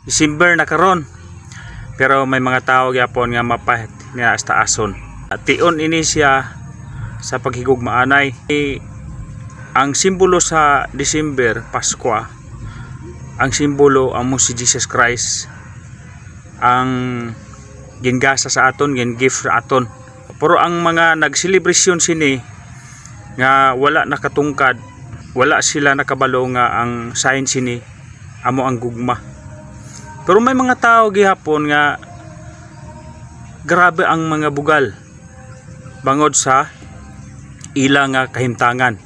December na karon. Pero may mga tao gyapon nga mapahit nga hasta ason. At tion ini siya sa paghigugmaanay. Ang simbolo sa December, Pasko, ang simbolo amo si Jesus Christ. Ang gingasa sa aton, gift sa aton. Pero ang mga nagselebration sini nga wala nakatungkad, wala sila nakabalo nga ang sign sini amo ang gugma. Pero may mga tao gihapon nga grabe ang mga bugal bangod sa ila nga kahimtangan.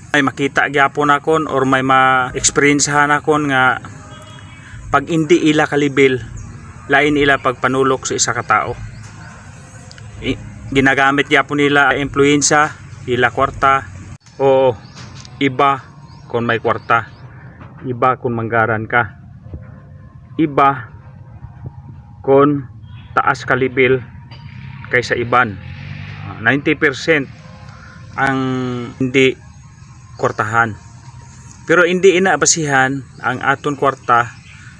May makita gihapon akon or may ma-experiencehan akon nga pag hindi ila kalibil, lain ila pagpanulok sa isa ka tao. Ginagamit gihapon nila influensya, ila kwarta o iba kung may kwarta, iba kung manggaran ka, iba kung taas kalibil kaysa iban. 90% ang hindi kwartahan. Pero hindi inabasihan ang aton kwarta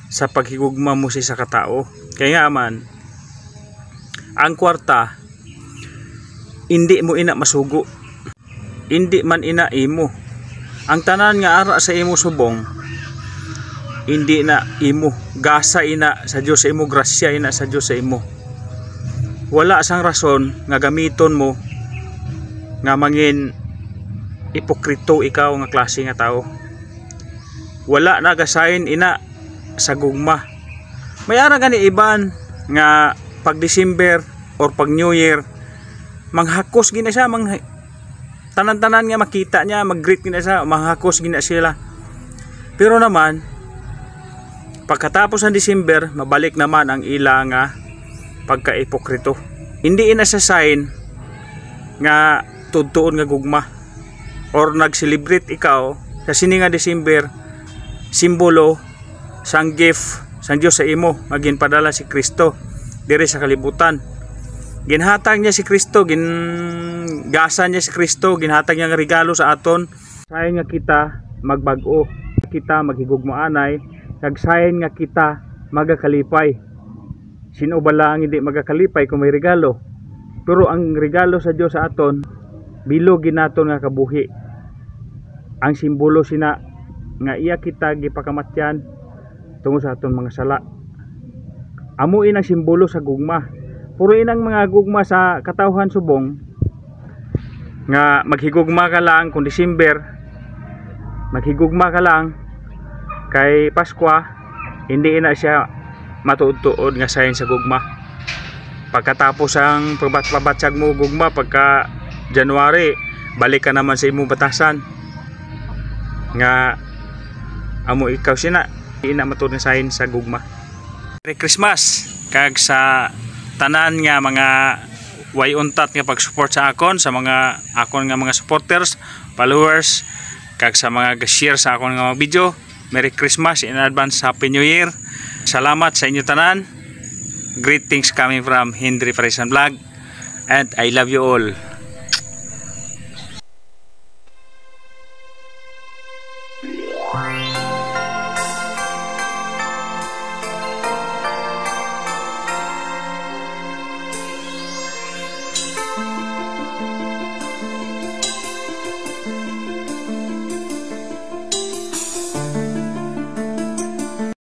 sa paghigugma mo sa katao. Kaya nga man, ang kwarta hindi mo ina masugo, hindi man ina imo. Ang tanan nga ara sa imo subong, hindi na imo, gasa ina sa Dios sa imo, grasya ina sa Dios sa imo. Wala sang rason nga gamiton mo nga mangin ipokrito ikaw nga klase nga tao. Wala na gasayin ina sa gugma. May ara gani iban nga pag December or pag New Year manghakos gina siya, tanan-tanan nga makita niya, mag-greet gina siya, manghakos gina sila. Pero naman pagkatapos ng December, mabalik naman ang ila nga pagka-ipokrito. Hindi ina sa sign nga tudtuon nga gugma or nag-celebrate ikaw sa sini nga December, simbolo sang gift sang Dios sa imo nga ginpadala si Kristo diri sa kalibutan. Ginhatag niya si Kristo, gingasa niya si Kristo, ginhatag niya nga regalo sa aton. Sayon nga kita magbag-o, kita maghigugmaanay, kagsayon nga kita magakalipay. Sino bala ang hindi magakalipay kung may regalo? Pero ang regalo sa Dios sa aton, bilog ginaton nga kabuhi. Ang simbolo sina nga iya kita gipakamatyan tungod sa aton mga sala. Amo inang simbolo sa gugma. Puro inang mga gugma sa katawhan subong nga maghigugma ka lang kung December, maghigugma ka lang kay Pasko, hindi ina siya matuod-tuod nga sayon sa gugma. Pagkatapos ang pabatsag mo gugma pagka January, balik ka naman sa imong batasan nga amo ikaw sina ina matuod nga sayon sa gugma. Merry Christmas kag sa tanan nga mga way untat nga pag-support sa akon, sa mga akon nga mga supporters, followers, kag sa mga ga-share sa akon nga mga video. Merry Christmas in advance, Happy New Year. Salamat sa inyo tanan. Greetings coming from Henry Parisan Vlog, and I love you all.